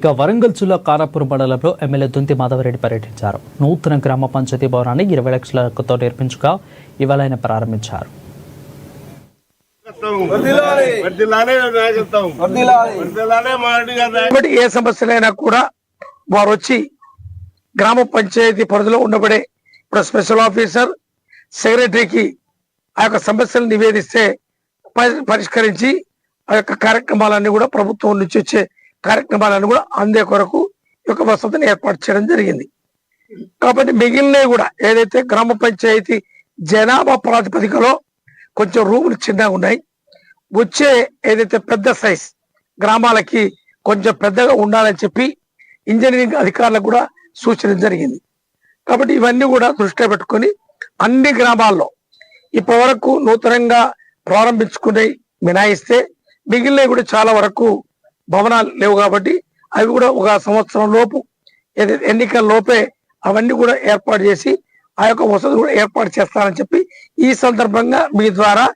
ఇక వరంగల్ జిల్లా కారాపూర్ మండలంలో ఎమ్మెల్యే దుంతి మాధవరెడ్డి పర్యటించారు. నూతన గ్రామ పంచాయతీ భవనాన్ని 20 లక్షలతో నిర్మించగా ఇవాళ ఆయన ప్రారంభించారు. ఏ సమస్యలైనా కూడా వారు వచ్చి గ్రామ పంచాయతీ పరిధిలో ఉండబడే ఇప్పుడు స్పెషల్ ఆఫీసర్ సెక్రటరీకి ఆ యొక్క సమస్యలు నివేదిస్తే పరిష్కరించి ఆ యొక్క కార్యక్రమాలన్నీ కూడా ప్రభుత్వం నుంచి వచ్చే కార్యక్రమాలను కూడా అందే కొరకు ఒక వసతిని ఏర్పాటు చేయడం జరిగింది. కాబట్టి మిగిలినవి కూడా ఏదైతే గ్రామ పంచాయతీ జనాభా ప్రాతిపదికలో కొంచెం రూములు చిన్నగా ఉన్నాయి, వచ్చే ఏదైతే పెద్ద సైజ్ గ్రామాలకి కొంచెం పెద్దగా ఉండాలని చెప్పి ఇంజనీరింగ్ అధికారులకు కూడా సూచన జరిగింది. కాబట్టి ఇవన్నీ కూడా దృష్టిలో పెట్టుకొని అన్ని గ్రామాల్లో ఇప్పటి వరకు నూతనంగా ప్రారంభించుకునే మినాయిస్తే మిగిలినవి కూడా చాలా వరకు భవనాలు లేవు. కాబట్టి అవి కూడా ఒక సంవత్సరం లోపు ఎన్నికల లోపే అవన్నీ కూడా ఏర్పాటు చేసి ఆ యొక్క వసతులు కూడా ఏర్పాటు చేస్తారని చెప్పి ఈ సందర్భంగా మీ ద్వారా